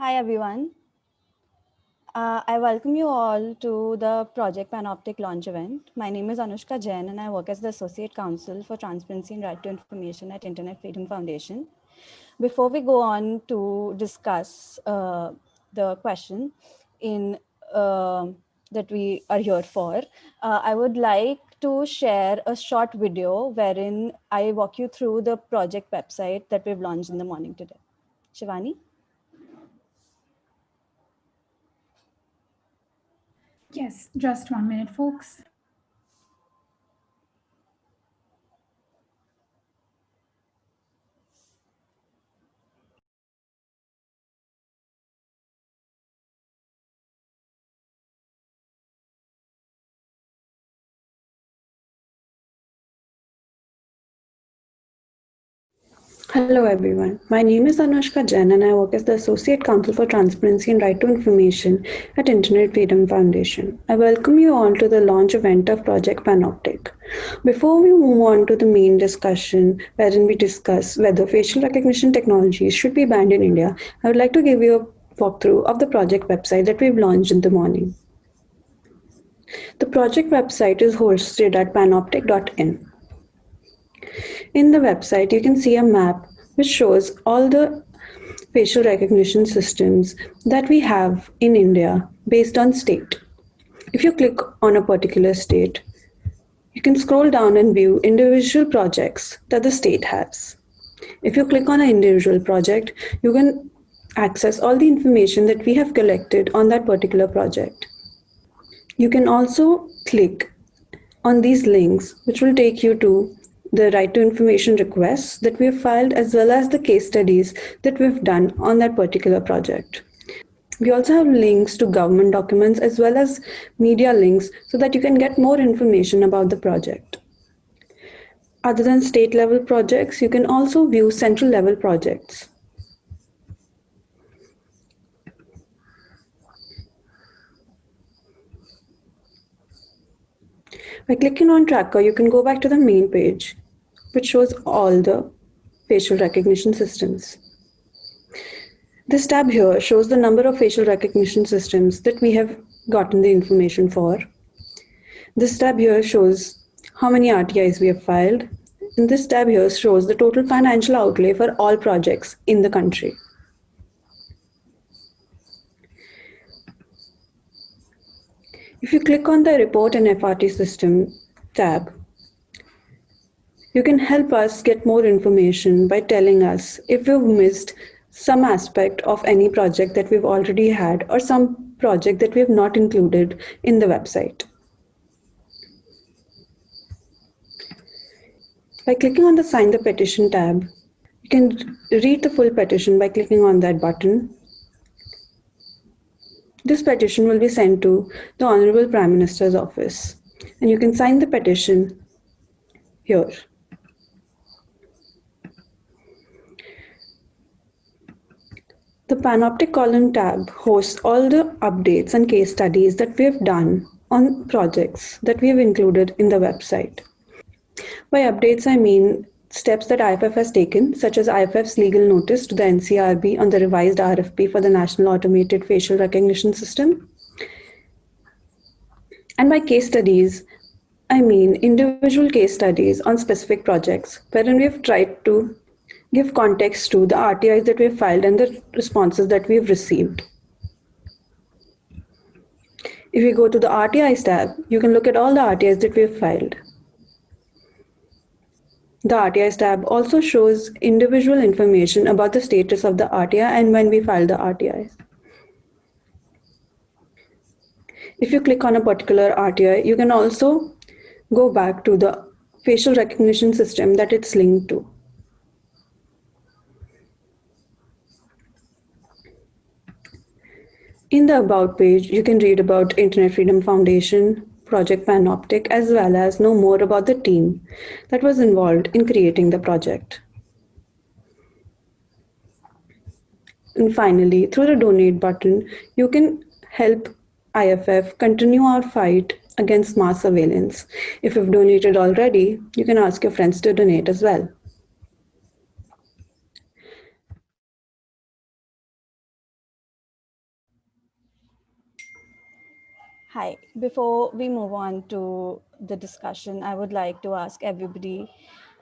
Hi everyone. I welcome you all to the Project Panoptic launch event. My name is Anushka Jain and I work as the Associate Counsel for Transparency and Right to Information at Internet Freedom Foundation. Before we go on to discuss the question that we are here for, I would like to share a short video wherein I walk you through the project website that we've launched in the morning today. Shivani? Yes, just 1 minute, folks. Hello everyone, my name is Anushka Jain and I work as the Associate Counsel for Transparency and Right to Information at Internet Freedom Foundation. I welcome you all to the launch event of Project Panoptic. Before we move on to the main discussion wherein we discuss whether facial recognition technologies should be banned in India, I would like to give you a walkthrough of the project website that we've launched in the morning. The project website is hosted at panoptic.in. In the website, you can see a map which shows all the facial recognition systems that we have in India based on state. If you click on a particular state, you can scroll down and view individual projects that the state has. If you click on an individual project, you can access all the information that we have collected on that particular project. You can also click on these links, which will take you to the right to information requests that we have filed, as well as the case studies that we've done on that particular project. We also have links to government documents as well as media links so that you can get more information about the project. Other than state level projects, you can also view central level projects. By clicking on Tracker, you can go back to the main page, which shows all the facial recognition systems. This tab here shows the number of facial recognition systems that we have gotten the information for. This tab here shows how many RTIs we have filed. And this tab here shows the total financial outlay for all projects in the country. If you click on the Report and FRT System tab, you can help us get more information by telling us if we've missed some aspect of any project that we've already had or some project that we have not included in the website. By clicking on the Sign the Petition tab, you can read the full petition by clicking on that button. This petition will be sent to the Honorable Prime Minister's office, and you can sign the petition here. The Panoptic column tab hosts all the updates and case studies that we have done on projects that we have included in the website. By updates, I mean steps that IFF has taken, such as IFF's legal notice to the NCRB on the revised RFP for the National Automated Facial Recognition System. And by case studies, I mean individual case studies on specific projects, wherein we have tried to give context to the RTIs that we have filed and the responses that we have received. If you go to the RTIs tab, you can look at all the RTIs that we have filed. The RTIs tab also shows individual information about the status of the RTI and when we filed the RTI. If you click on a particular RTI, you can also go back to the facial recognition system that it's linked to. In the About page, you can read about Internet Freedom Foundation, Project Panoptic, as well as know more about the team that was involved in creating the project. And finally, through the donate button, you can help IFF continue our fight against mass surveillance. If you've donated already, you can ask your friends to donate as well. Hi. Before we move on to the discussion, I would like to ask everybody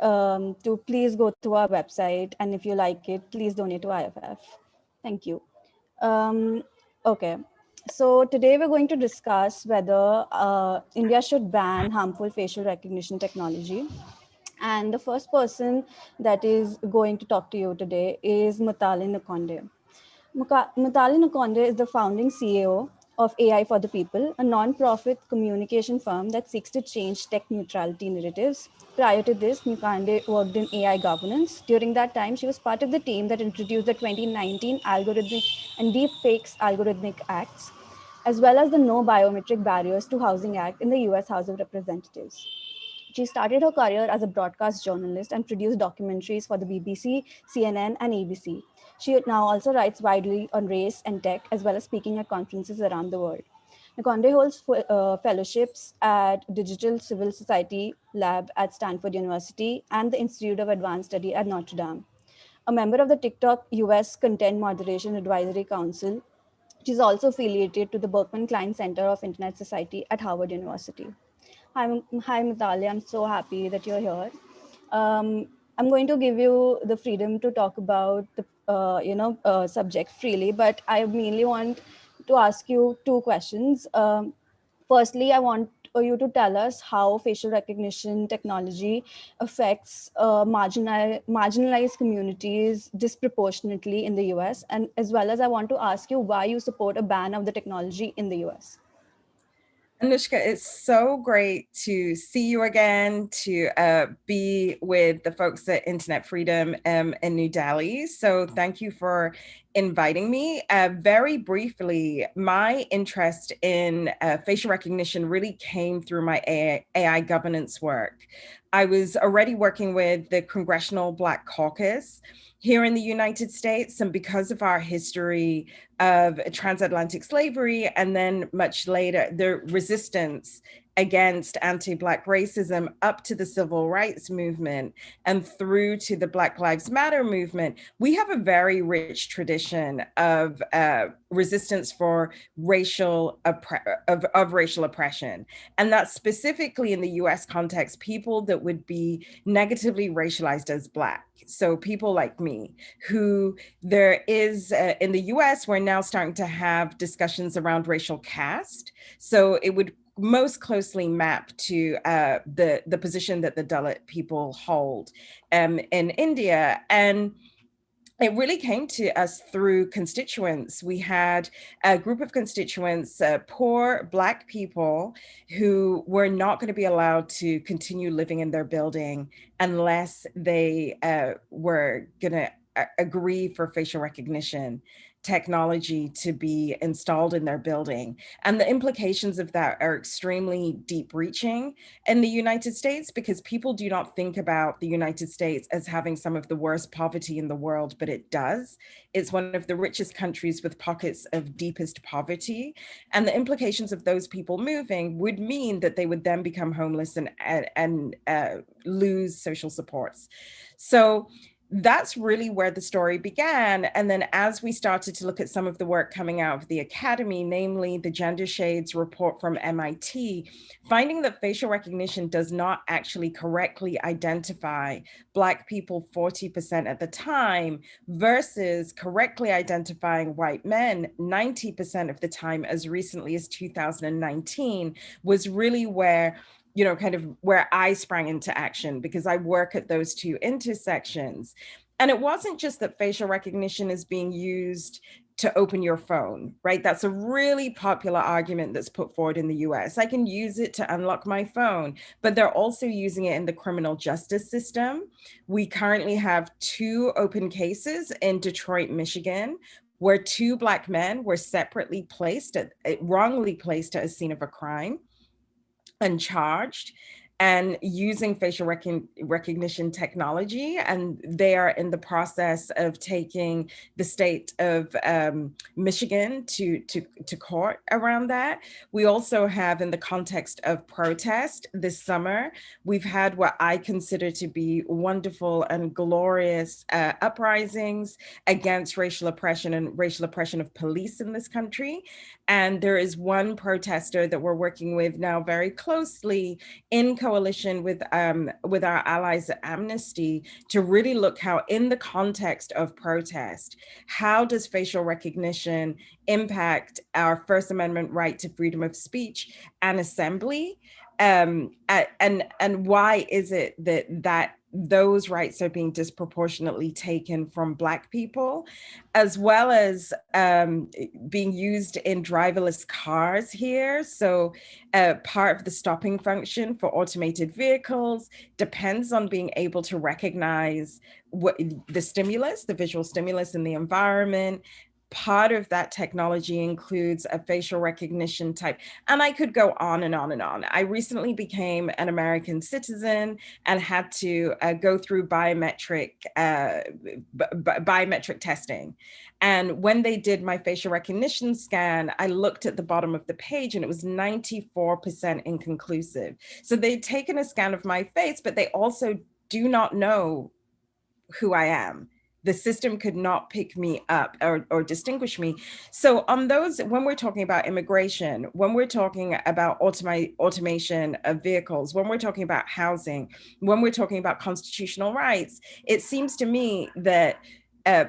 to please go to our website, and if you like it, please donate to IFF. Thank you. Okay. So today we're going to discuss whether India should ban harmful facial recognition technology. And the first person that is going to talk to you today is Mutale Nkonde. Mutale Nkonde is the founding CEO of AI for the People, a non-profit communication firm that seeks to change tech neutrality narratives. Prior to this, Nkonde worked in AI governance. During that time, she was part of the team that introduced the 2019 Algorithmic and Deepfakes Algorithmic Acts, as well as the No Biometric Barriers to Housing Act in the US House of Representatives. She started her career as a broadcast journalist and produced documentaries for the BBC, CNN, and ABC. She now also writes widely on race and tech, as well as speaking at conferences around the world. Nkonde holds fellowships at Digital Civil Society Lab at Stanford University and the Institute of Advanced Study at Notre Dame. A member of the TikTok US Content Moderation Advisory Council, she's also affiliated to the Berkman Klein Center of Internet Society at Harvard University. Hi, Mutale. I'm so happy that you're here. I'm going to give you the freedom to talk about the subject freely, but I mainly want to ask you two questions. Firstly, I want you to tell us how facial recognition technology affects marginalized communities disproportionately in the US, and as well as I want to ask you why you support a ban of the technology in the US. Anushka, it's so great to see you again, to be with the folks at Internet Freedom in New Delhi. So thank you for inviting me. Very briefly, my interest in facial recognition really came through my AI governance work. I was already working with the Congressional Black Caucus here in the United States, and because of our history of transatlantic slavery, and then much later, the resistance against anti-Black racism up to the civil rights movement and through to the Black Lives Matter movement, we have a very rich tradition of resistance for racial oppression. And that's specifically in the US context, people that would be negatively racialized as Black. So people like me, who there is in the US, we're now starting to have discussions around racial caste. So it would most closely map to the position that the Dalit people hold in India. And it really came to us through constituents. We had a group of constituents, poor Black people, who were not going to be allowed to continue living in their building unless they were going to agree for facial recognition technology to be installed in their building. And the implications of that are extremely deep reaching in the United States, because people do not think about the United States as having some of the worst poverty in the world, but it does. It's one of the richest countries with pockets of deepest poverty. And the implications of those people moving would mean that they would then become homeless and lose social supports. So that's really where the story began. And then as we started to look at some of the work coming out of the academy, namely the Gender Shades report from MIT, finding that facial recognition does not actually correctly identify Black people 40% at the time versus correctly identifying white men 90% of the time as recently as 2019 was really where kind of where I sprang into action, because I work at those two intersections. And it wasn't just that facial recognition is being used to open your phone, right? That's a really popular argument that's put forward in the US. I can use it to unlock my phone, but they're also using it in the criminal justice system. We currently have 2 open cases in Detroit, Michigan, where 2 Black men were separately placed wrongly placed at a scene of a crime and charged. and using facial recognition technology. And they are in the process of taking the state of Michigan to court around that. We also have, in the context of protest this summer, we've had what I consider to be wonderful and glorious uprisings against racial oppression and racial oppression of police in this country. And there is one protester that we're working with now very closely in coalition with our allies at Amnesty to really look how, in the context of protest, how does facial recognition impact our First Amendment right to freedom of speech and assembly? And why is it that those rights are being disproportionately taken from Black people, as well as being used in driverless cars here. So part of the stopping function for automated vehicles depends on being able to recognize what the stimulus, the visual stimulus in the environment. Part of that technology includes a facial recognition type, and I could go on and on and on. I recently became an American citizen and had to go through biometric testing. And when they did my facial recognition scan, I looked at the bottom of the page and it was 94% inconclusive. So they'd taken a scan of my face, but they also do not know who I am. The system could not pick me up or distinguish me. So on those, when we're talking about immigration, when we're talking about automation of vehicles, when we're talking about housing, when we're talking about constitutional rights, it seems to me that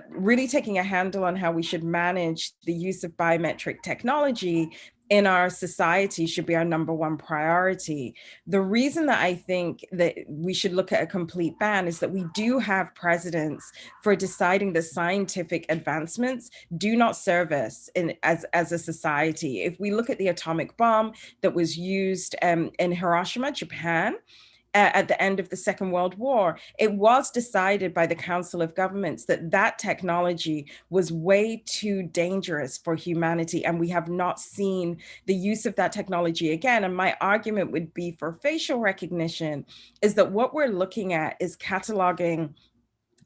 really taking a handle on how we should manage the use of biometric technology in our society should be our number one priority. The reason that I think that we should look at a complete ban is that we do have precedents for deciding that scientific advancements do not serve us as a society. If we look at the atomic bomb that was used in Hiroshima, Japan, at the end of the Second World War, it was decided by the Council of Governments that that technology was way too dangerous for humanity, and we have not seen the use of that technology again. And my argument would be for facial recognition is that what we're looking at is cataloging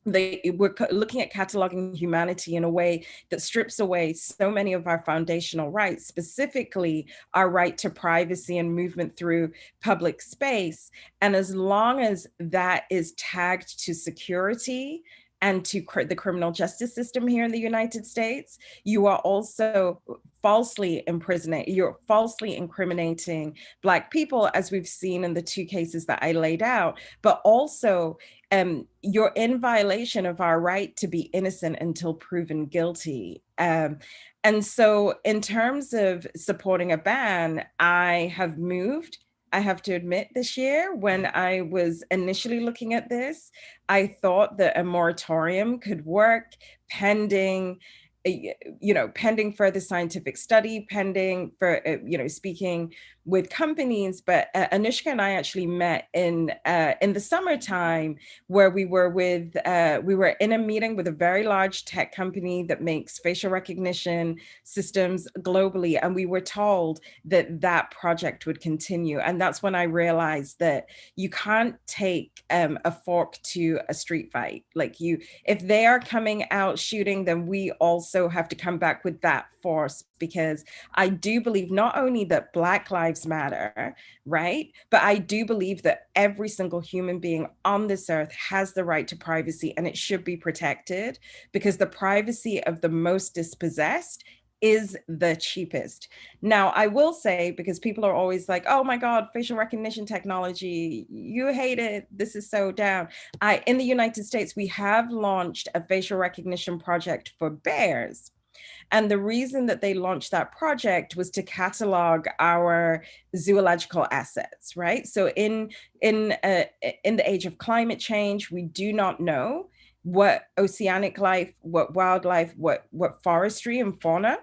we're looking at cataloging humanity in a way that strips away so many of our foundational rights, specifically our right to privacy and movement through public space. And as long as that is tagged to security and to the criminal justice system here in the United States, you are also falsely you're falsely incriminating Black people, as we've seen in the two cases that I laid out, but also you're in violation of our right to be innocent until proven guilty. And so in terms of supporting a ban, I have moved, I have to admit, this year. When I was initially looking at this, I thought that a moratorium could work pending further scientific study, pending for, speaking with companies. But Anushka and I actually met in the summertime, where we were in a meeting with a very large tech company that makes facial recognition systems globally. And we were told that that project would continue. And that's when I realized that you can't take a fork to a street fight. Like, if they are coming out shooting, then we also have to come back with that force, because I do believe not only that Black lives matter, right? But I do believe that every single human being on this earth has the right to privacy, and it should be protected, because the privacy of the most dispossessed is the cheapest. Now, I will say, because people are always like, oh my God, facial recognition technology, you hate it, this is so down. In the United States, we have launched a facial recognition project for bears. And the reason that they launched that project was to catalog our zoological assets, right? So in the age of climate change, we do not know what oceanic life, what wildlife, what forestry and fauna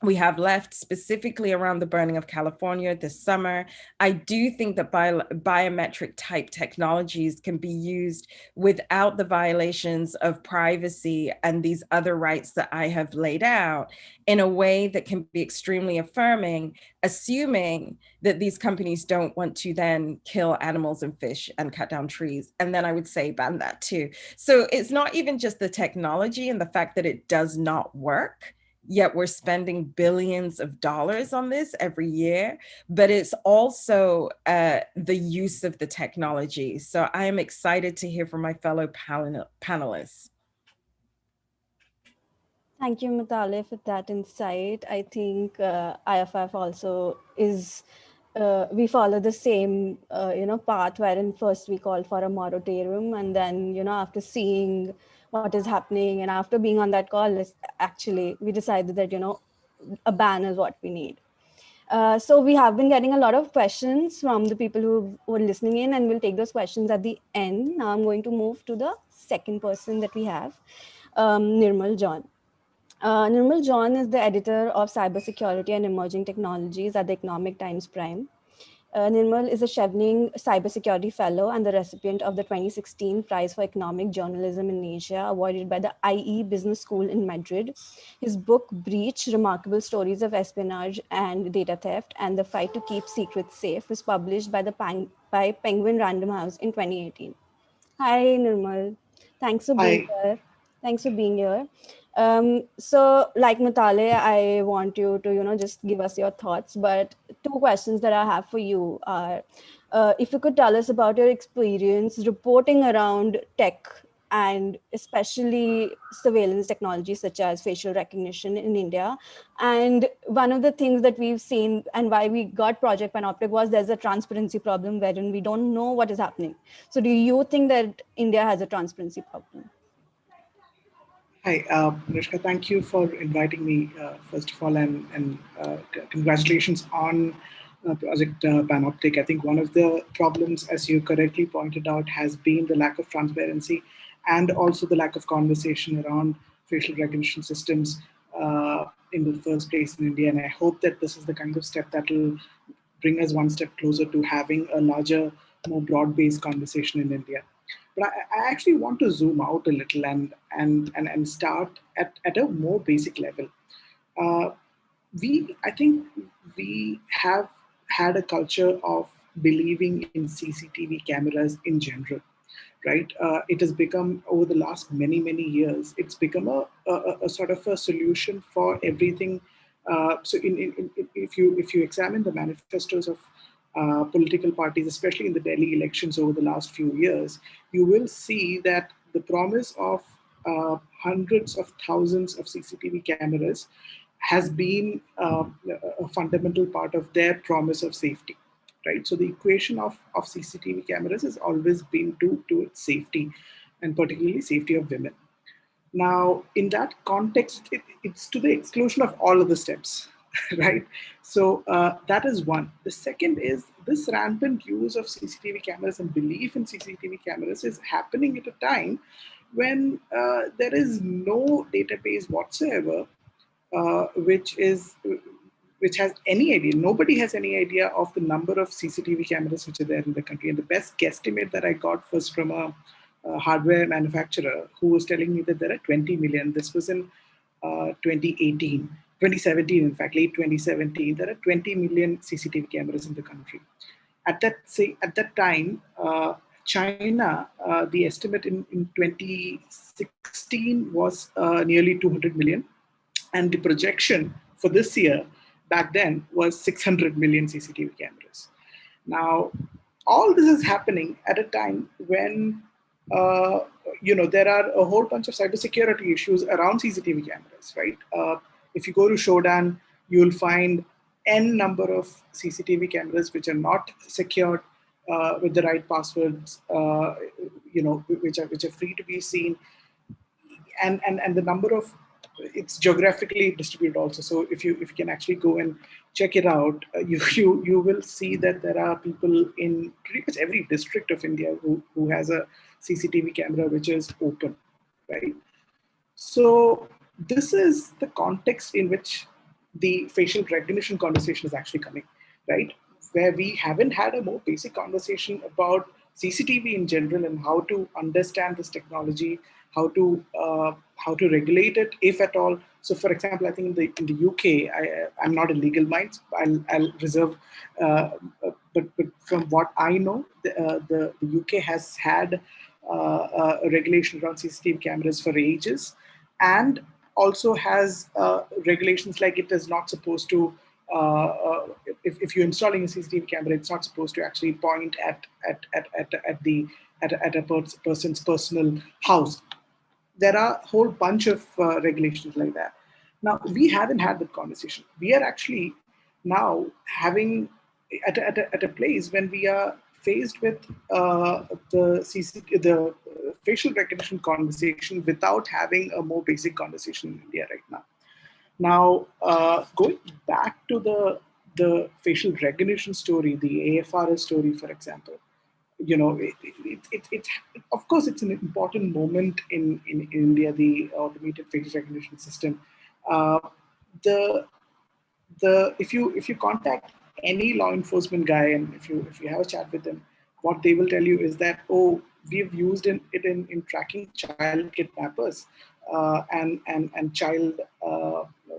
we have left specifically around the burning of California this summer. I do think that biometric type technologies can be used without the violations of privacy and these other rights that I have laid out in a way that can be extremely affirming, assuming that these companies don't want to then kill animals and fish and cut down trees. And then I would say ban that too. So it's not even just the technology and the fact that it does not work, yet we're spending billions of dollars on this every year, but it's also the use of the technology. So I am excited to hear from my fellow panelists. Thank you, Mutale, for that insight. I think IFF also is, we follow the same, path wherein first we call for a moratorium, and then, after seeing what is happening and after being on that call, actually, we decided that, a ban is what we need. So we have been getting a lot of questions from the people who were listening in, and we'll take those questions at the end. Now I'm going to move to the second person that we have, Nirmal John. Nirmal John is the editor of Cybersecurity and Emerging Technologies at the Economic Times Prime. Nirmal is a Chevening Cybersecurity Fellow and the recipient of the 2016 Prize for Economic Journalism in Asia, awarded by the IE Business School in Madrid. His book, Breach, Remarkable Stories of Espionage and Data Theft and the Fight to Keep Secrets Safe, was published by Penguin Random House in 2018. Hi, Nirmal. Thanks for being here. Thanks for being here. So like Mutale, I want you to, just give us your thoughts, but two questions that I have for you are, if you could tell us about your experience reporting around tech and especially surveillance technology such as facial recognition in India. And one of the things that we've seen and why we got Project Panoptic was there's a transparency problem wherein we don't know what is happening. So do you think that India has a transparency problem? Hi, Anushka, thank you for inviting me, first of all, and congratulations on Project Panoptic. I think one of the problems, as you correctly pointed out, has been the lack of transparency and also the lack of conversation around facial recognition systems in the first place in India. And I hope that this is the kind of step that will bring us one step closer to having a larger, more broad-based conversation in India. But I actually want to zoom out a little and start at a more basic level. I think we have had a culture of believing in CCTV cameras in general, right? It has become, over the last many years, it's become a sort of a solution for everything. So if you examine the manifestos of political parties, especially in the Delhi elections over the last few years, you will see that the promise of hundreds of thousands of CCTV cameras has been a fundamental part of their promise of safety, right? So the equation of CCTV cameras has always been towards safety, and particularly safety of women. Now, in that context, it's to the exclusion of all of the steps, right? So that is one. The second is this rampant use of CCTV cameras and belief in CCTV cameras is happening at a time when there is no database whatsoever which has any idea. Nobody has any idea of the number of CCTV cameras which are there in the country. And the best guesstimate that I got was from a hardware manufacturer who was telling me that there are 20 million. This was in 2017, in fact, late 2017. There are 20 million CCTV cameras in the country. At that time, China, the estimate in 2016 was nearly 200 million. And the projection for this year back then was 600 million CCTV cameras. Now, all this is happening at a time when there are a whole bunch of cybersecurity issues around CCTV cameras, right? If you go to Shodan, you'll find N number of CCTV cameras which are not secured with the right passwords, which are free to be seen, and the number of, it's geographically distributed also. So if you can actually go and check it out, you will see that there are people in pretty much every district of India who has a CCTV camera which is open, right? So this is the context in which the facial recognition conversation is actually coming, right? Where we haven't had a more basic conversation about CCTV in general and how to understand this technology, how to regulate it, if at all. So, for example, I think in the UK, I'm not a legal mind. I'll reserve, but from what I know, the UK has had a regulation around CCTV cameras for ages, and also has regulations like it is not supposed to, if you're installing a CCTV camera, it's not supposed to actually point at a person's personal house. There are a whole bunch of regulations like that. Now, we haven't had that conversation. We are actually now having at a place when we are faced with the facial recognition conversation without having a more basic conversation in India right now. Now, going back to the facial recognition story, the AFRS story, for example, it's of course it's an important moment in India, the automated facial recognition system. The if you contact any law enforcement guy, and if you have a chat with them, what they will tell you is that, oh, we've used it in tracking child kidnappers and child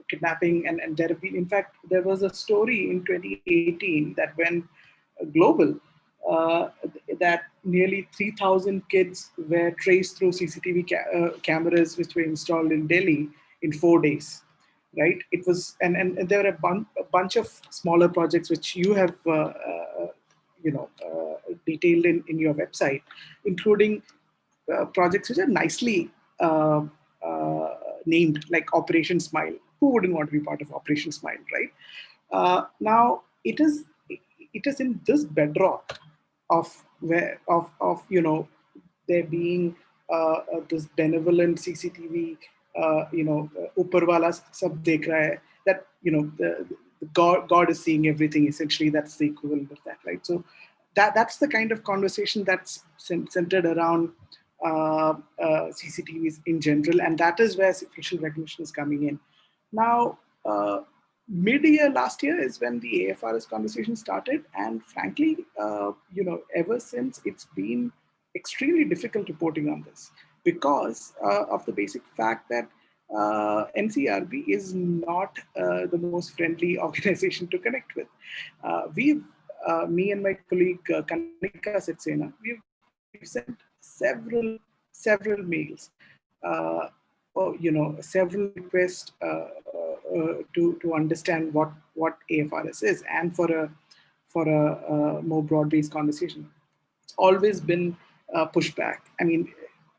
kidnapping, and there have been, in fact, there was a story in 2018 that went global, that nearly 3,000 kids were traced through CCTV cameras which were installed in Delhi in 4 days. Right? It was, and there were a bunch of smaller projects which you have, detailed in your website, including projects which are nicely named, like Operation Smile. Who wouldn't want to be part of Operation Smile, right? Now, it is in this bedrock of there being this benevolent CCTV, upar wala sab dekh raha hai, that the God is seeing everything. Essentially, that's the equivalent of that, right? So that's the kind of conversation that's centered around CCTVs in general, and that is where facial recognition is coming in. Now, mid-year last year is when the AFRS conversation started, and frankly, ever since, it's been extremely difficult reporting on this because of the basic fact that NCRB is not the most friendly organization to connect with. Me and my colleague Kanika Saxena, we've sent several mails, several requests to understand what AFRS is, and for a more broad-based conversation. It's always been pushback. I mean,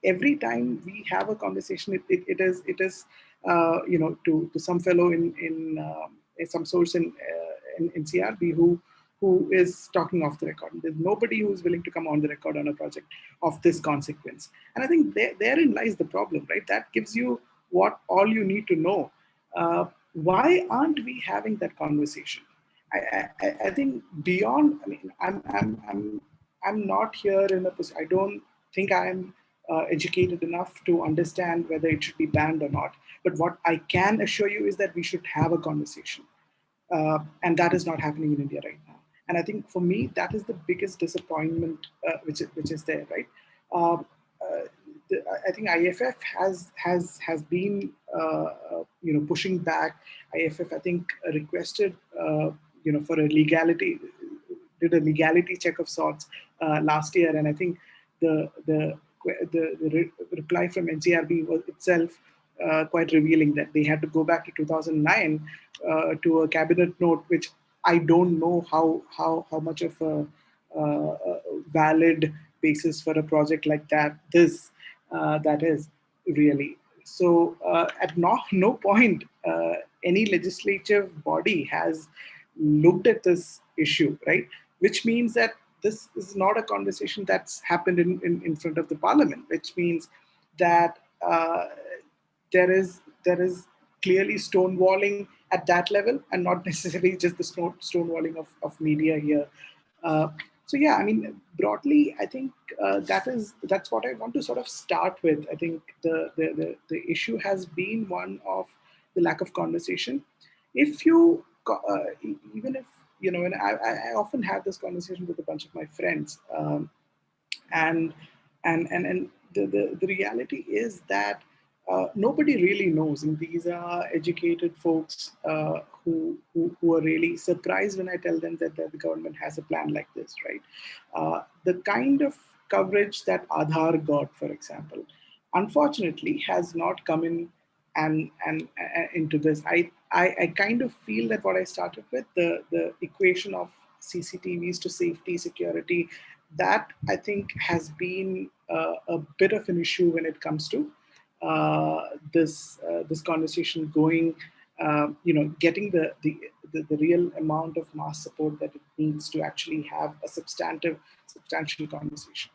every time we have a conversation, it is to some fellow in some source in CRB who is talking off the record. There's nobody who's willing to come on the record on a project of this consequence. And I think therein lies the problem, right? That gives you all you need to know. Why aren't we having that conversation? I think beyond, I mean, I'm not here in a position, I don't think I'm educated enough to understand whether it should be banned or not. But what I can assure you is that we should have a conversation. And that is not happening in India right now. And I think for me, that is the biggest disappointment which is there, right? I think IFF has been pushing back. IFF, I think, requested for a legality, did a legality check of sorts last year, and I think the reply from NCRB was itself quite revealing, that they had to go back to 2009 to a cabinet note, which I don't know how much of a valid basis for a project like that is really. So at no point any legislative body has looked at this issue, right? Which means that this is not a conversation that's happened in front of the parliament, which means that there is clearly stonewalling at that level, and not necessarily just the stonewalling of media here. So yeah, I mean, broadly, I think that's what I want to sort of start with. I think the issue has been one of the lack of conversation. if you, even if, and I often have this conversation with a bunch of my friends, and the reality is that nobody really knows, and these are educated folks who are really surprised when I tell them that the government has a plan like this, right? The kind of coverage that Aadhaar got, for example, unfortunately has not come in and into this. I kind of feel that what I started with, the equation of CCTVs to safety, security, that I think has been a bit of an issue when it comes to this conversation going, getting the real amount of mass support that it needs to actually have a substantial conversation.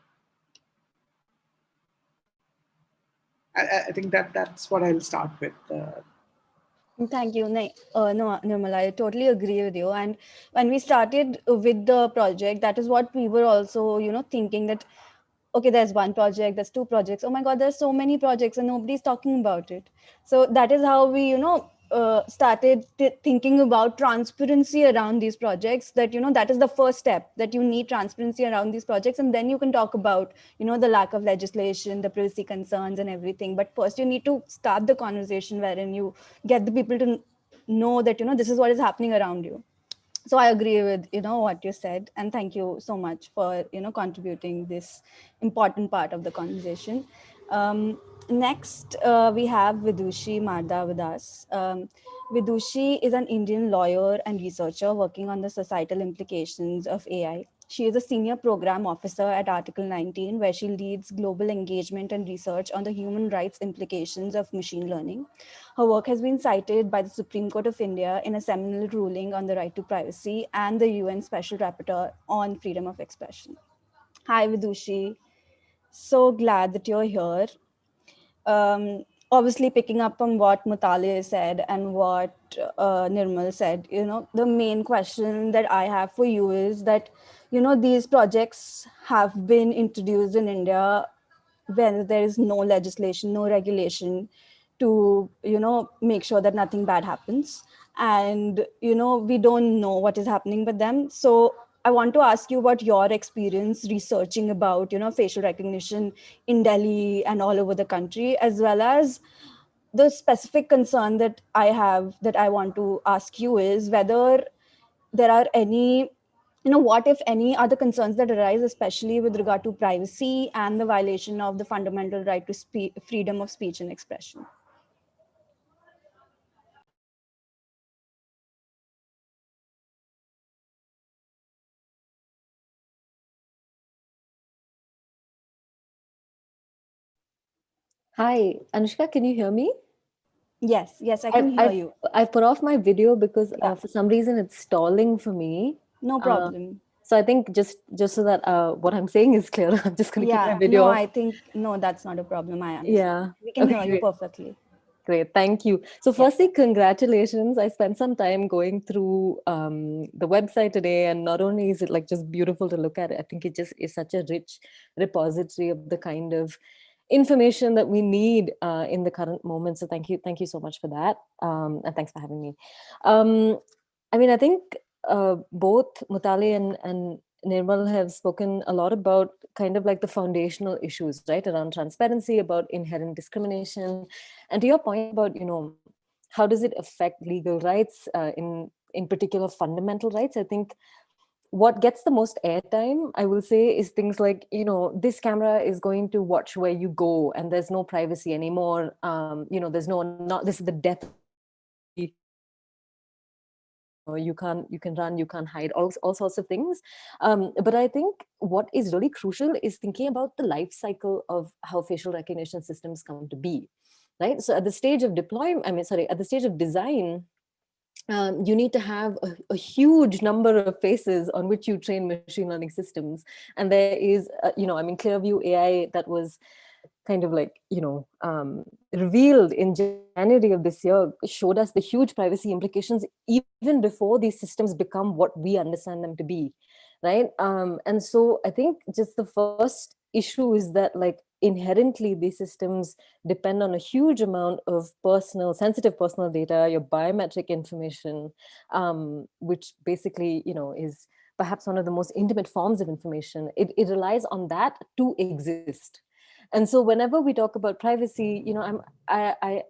I think that's what I'll start with. Thank you. No, Nirmal, I totally agree with you. And when we started with the project, that is what we were also, thinking that, okay, there's one project, there's two projects. Oh my God, there's so many projects and nobody's talking about it. So that is how we, started thinking about transparency around these projects, that, that is the first step, that you need transparency around these projects. And then you can talk about, the lack of legislation, the privacy concerns and everything. But first you need to start the conversation wherein you get the people to know that, this is what is happening around you. So I agree with what you said, and thank you so much for contributing this important part of the conversation. Next, we have Vidushi Marda with us. Vidushi is an Indian lawyer and researcher working on the societal implications of AI. She is a senior program officer at Article 19, where she leads global engagement and research on the human rights implications of machine learning. Her work has been cited by the Supreme Court of India in a seminal ruling on the right to privacy and the UN Special Rapporteur on freedom of expression. Hi, Vidushi. So glad that you're here. Obviously, picking up on what Mutale said and what Nirmal said, the main question that I have for you is that, these projects have been introduced in India when there is no legislation, no regulation to, make sure that nothing bad happens. And, we don't know what is happening with them. So I want to ask you about your experience researching about, facial recognition in Delhi and all over the country, as well as the specific concern that I have that I want to ask you is whether there are any, what if any other concerns that arise, especially with regard to privacy and the violation of the fundamental right to freedom of speech and expression. Hi, Anushka, can you hear me? Yes, I can hear you. I've put off my video because Yeah. for some reason it's stalling for me. No problem. So I think just so that what I'm saying is clear, I'm just going to keep my video no, off. I think, no, that's not a problem. I understand. Yeah. We can hear you perfectly. Great, thank you. So firstly, congratulations. I spent some time going through the website today, and not only is it like just beautiful to look at, I think it just is such a rich repository of the kind of information that we need in the current moment. So thank you so much for that, and thanks for having me. I mean, I think both Mutale and Nirmal have spoken a lot about kind of like the foundational issues, right, around transparency, about inherent discrimination, and to your point about, how does it affect legal rights, in particular fundamental rights. I think what gets the most airtime, I will say, is things like, this camera is going to watch where you go, and there's no privacy anymore. There's not this is the death. You can run, you can't hide, all sorts of things. But I think what is really crucial is thinking about the life cycle of how facial recognition systems come to be, right? So at the stage of at the stage of design, you need to have a huge number of faces on which you train machine learning systems. And there is, Clearview AI that was kind of like, revealed in January of this year showed us the huge privacy implications even before these systems become what we understand them to be, right? And so I think just the first issue is that, like, inherently these systems depend on a huge amount of sensitive personal data, your biometric information, which basically, is perhaps one of the most intimate forms of information. It relies on that to exist. And so whenever we talk about privacy, I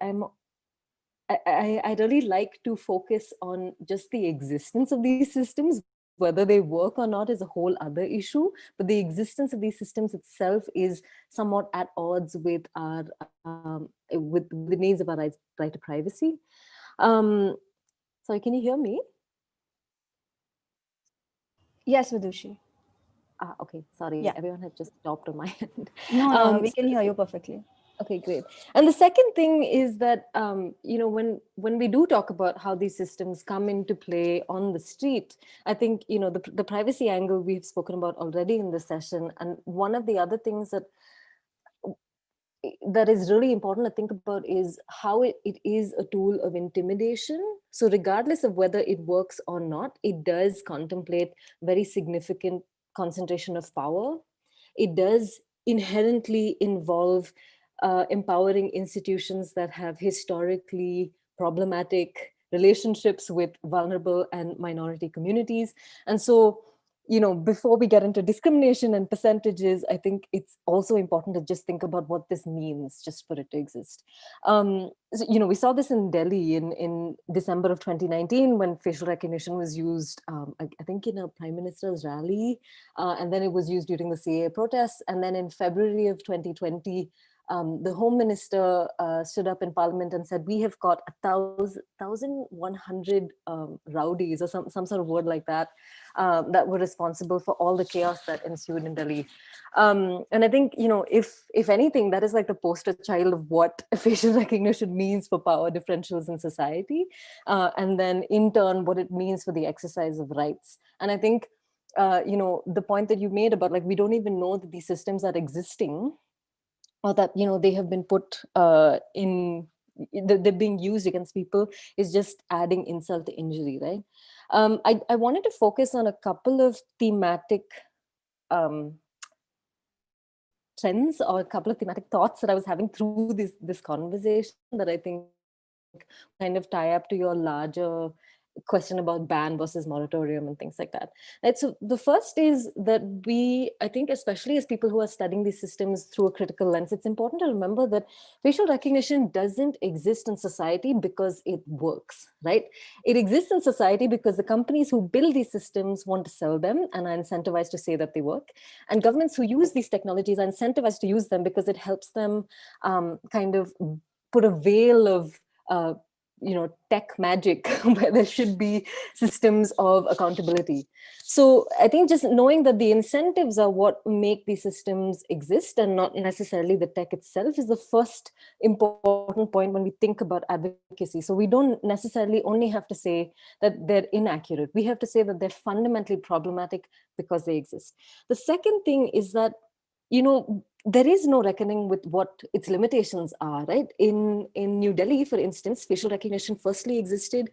really like to focus on just the existence of these systems. Whether they work or not is a whole other issue, but the existence of these systems itself is somewhat at odds with our with the needs of our right to privacy. Sorry, can you hear me? Yes, Vidushi. Okay, sorry, Yeah. everyone had just stopped on my end. No, we can hear you perfectly. Okay, great. And the second thing is that, when we do talk about how these systems come into play on the street, I think, the privacy angle we've spoken about already in this session. And one of the other things that is really important to think about is how it is a tool of intimidation. So regardless of whether it works or not, it does contemplate very significant concentration of power. It does inherently involve empowering institutions that have historically problematic relationships with vulnerable and minority communities. And so, before we get into discrimination and percentages, I think it's also important to just think about what this means just for it to exist. So, we saw this in Delhi in December of 2019 when facial recognition was used, I think in a prime minister's rally, and then it was used during the CAA protests. And then in February of 2020, the Home Minister stood up in Parliament and said, we have got 1,100 rowdies or some sort of word like that, that were responsible for all the chaos that ensued in Delhi. And I think, if anything, that is like the poster child of what facial recognition means for power differentials in society. And then in turn, what it means for the exercise of rights. And I think, the point that you made about we don't even know that these systems are existing, or that they have been put they're being used against people, is just adding insult to injury, right? I wanted to focus on a couple of thematic trends or a couple of thematic thoughts that I was having through this conversation that I think kind of tie up to your larger question about ban versus moratorium and things like that. Right. So the first is that I think, especially as people who are studying these systems through a critical lens, it's important to remember that facial recognition doesn't exist in society because it works, right? It exists in society because the companies who build these systems want to sell them and are incentivized to say that they work. And governments who use these technologies are incentivized to use them because it helps them kind of put a veil of tech magic where there should be systems of accountability. So I think just knowing that the incentives are what make these systems exist and not necessarily the tech itself is the first important point when we think about advocacy. So we don't necessarily only have to say that they're inaccurate. We have to say that they're fundamentally problematic because they exist. The second thing is that there is no reckoning with what its limitations are, right? In New Delhi, for instance, facial recognition firstly existed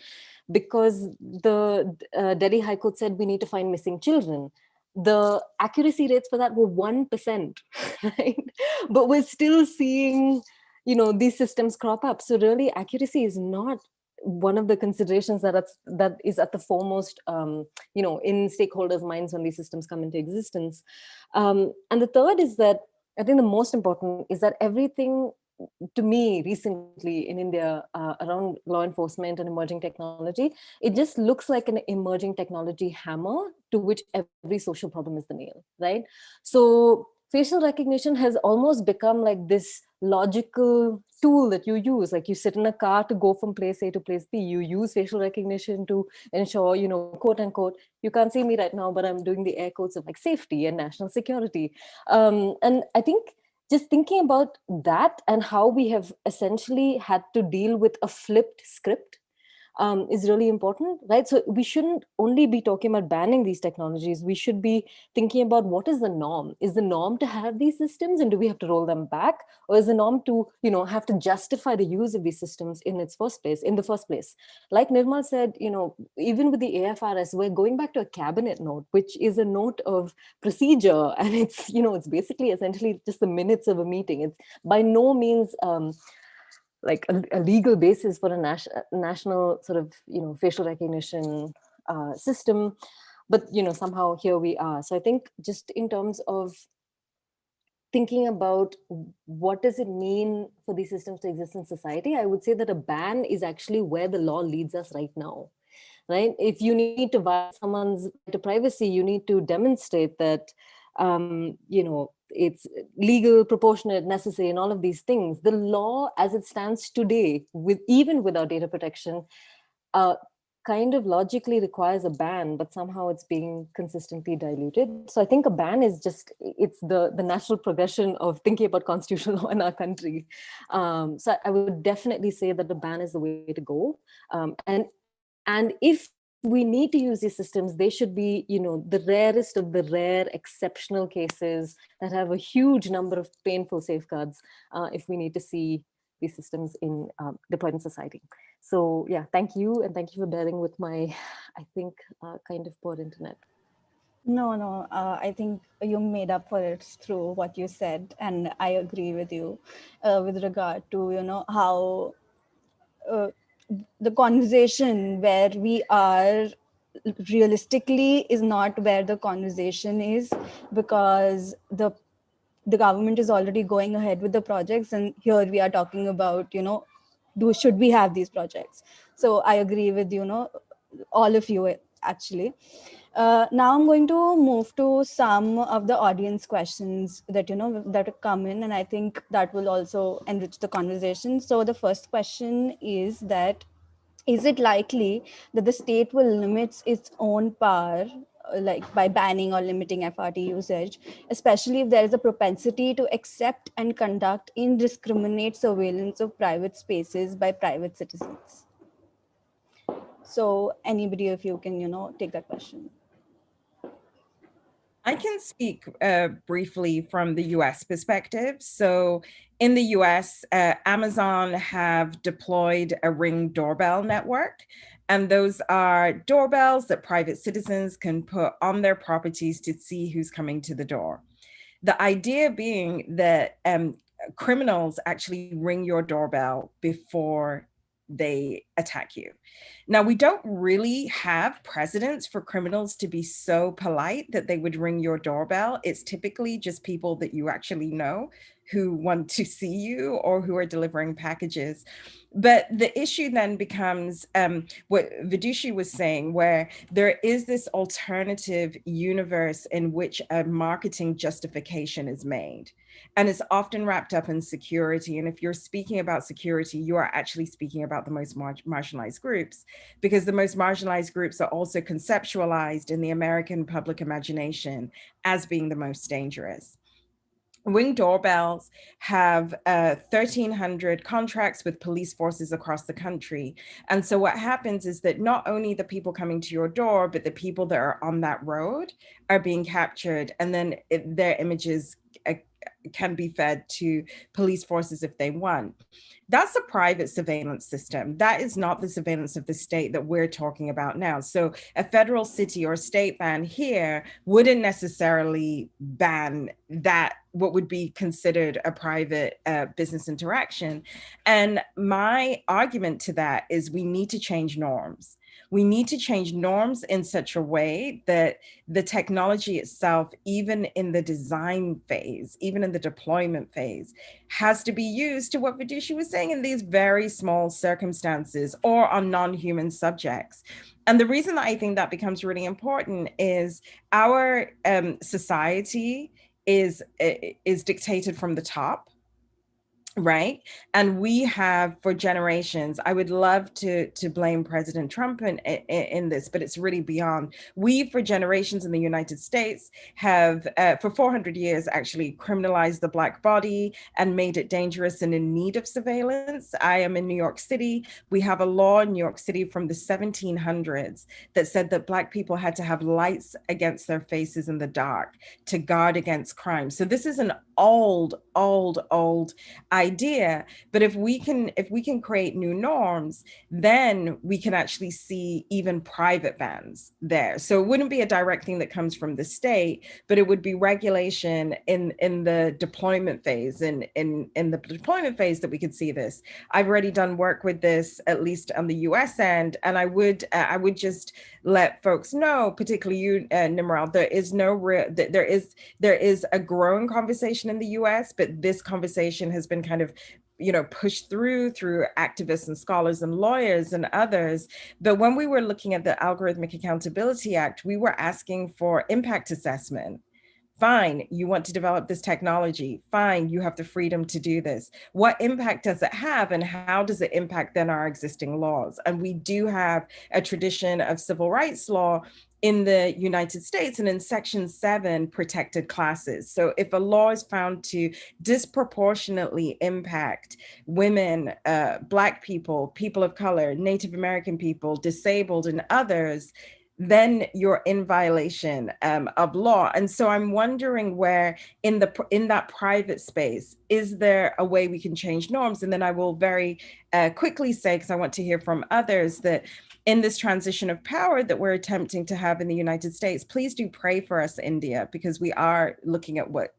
because the Delhi High Court said we need to find missing children. The accuracy rates for that were 1%, right? But we're still seeing, these systems crop up. So really, accuracy is not one of the considerations that is at the foremost, in stakeholders' minds when these systems come into existence. And the third is that I think the most important is that everything, to me, recently in India around law enforcement and emerging technology, it just looks like an emerging technology hammer to which every social problem is the nail, right? So facial recognition has almost become like this logical tool that you use. Like you sit in a car to go from place A to place B. You use facial recognition to ensure, quote unquote, you can't see me right now, but I'm doing the air quotes of like safety and national security. And I think just thinking about that and how we have essentially had to deal with a flipped script is really important, right? So we shouldn't only be talking about banning these technologies. We should be thinking about what is the norm. Is the norm to have these systems, and do we have to roll them back? Or is the norm to, have to justify the use of these systems in the first place? Like Nirmal said, even with the AFRS, we're going back to a cabinet note, which is a note of procedure. And it's basically essentially just the minutes of a meeting. It's by no means like a legal basis for a national sort of, facial recognition system. But, somehow here we are. So I think just in terms of thinking about what does it mean for these systems to exist in society, I would say that a ban is actually where the law leads us right now, right? If you need to violate someone's right to privacy, you need to demonstrate that, it's legal, proportionate, necessary, and all of these things. The law as it stands today, even without data protection, kind of logically requires a ban, but somehow it's being consistently diluted. So I think a ban is it's the natural progression of thinking about constitutional law in our country. So I would definitely say that the ban is the way to go. And if we need to use these systems, they should be, the rarest of the rare exceptional cases that have a huge number of painful safeguards if we need to see these systems deployed in society. So yeah, thank you. And thank you for bearing with my, I think, kind of poor internet. No, I think you made up for it through what you said. And I agree with you with regard to, how the conversation where we are realistically is not where the conversation is, because the government is already going ahead with the projects, and here we are talking about should we have these projects. So I agree with all of you actually. Now I'm going to move to some of the audience questions that that have come in, and I think that will also enrich the conversation. So the first question is that, is it likely that the state will limit its own power, like by banning or limiting FRT usage, especially if there is a propensity to accept and conduct indiscriminate surveillance of private spaces by private citizens? So anybody of you can, take that question. I can speak briefly from the US perspective. So in the US, Amazon have deployed a Ring doorbell network. And those are doorbells that private citizens can put on their properties to see who's coming to the door. The idea being that criminals actually ring your doorbell before they attack you. Now, we don't really have precedents for criminals to be so polite that they would ring your doorbell. It's typically just people that you actually know who want to see you or who are delivering packages. But the issue then becomes what Vidushi was saying, where there is this alternative universe in which a marketing justification is made. And it's often wrapped up in security. And if you're speaking about security, you are actually speaking about the most marginalized groups, because the most marginalized groups are also conceptualized in the American public imagination as being the most dangerous. Ring doorbells have 1,300 contracts with police forces across the country. And so what happens is that not only the people coming to your door, but the people that are on that road are being captured, and then their images can be fed to police forces if they want. That's a private surveillance system. That is not the surveillance of the state that we're talking about now. So a federal city or state ban here wouldn't necessarily ban that, what would be considered a private business interaction. And my argument to that is we need to change norms. We need to change norms in such a way that the technology itself, even in the design phase, even in the deployment phase, has to be used to what Vidushi was saying, in these very small circumstances or on non-human subjects. And the reason that I think that becomes really important is our society is dictated from the top. right? And we have for generations, I would love to blame President Trump in this, but it's really beyond. We, for generations in the United States, have for 400 years actually criminalized the Black body and made it dangerous and in need of surveillance. I am in New York City. We have a law in New York City from the 1700s that said that Black people had to have lights against their faces in the dark to guard against crime. So this is an old idea, but if we can create new norms, then we can actually see even private bans there. So it wouldn't be a direct thing that comes from the state, but it would be regulation in the deployment phase, in the deployment phase that we could see this. I've already done work with this, at least on the US end, and I would just let folks know, particularly you, Nirmal, there is no real, there is a growing conversation in the US, but this conversation has been kind of, pushed through activists and scholars and lawyers and others. But when we were looking at the Algorithmic Accountability Act, we were asking for impact assessment. Fine, you want to develop this technology. Fine, you have the freedom to do this. What impact does it have, and how does it impact then our existing laws? And we do have a tradition of civil rights law in the United States, and in Section 7, protected classes. So if a law is found to disproportionately impact women, Black people, people of color, Native American people, disabled, and others, then you're in violation of law. And so I'm wondering where in that private space, is there a way we can change norms? And then I will very quickly say, because I want to hear from others, that in this transition of power that we're attempting to have in the United States, please do pray for us, India, because we are looking at what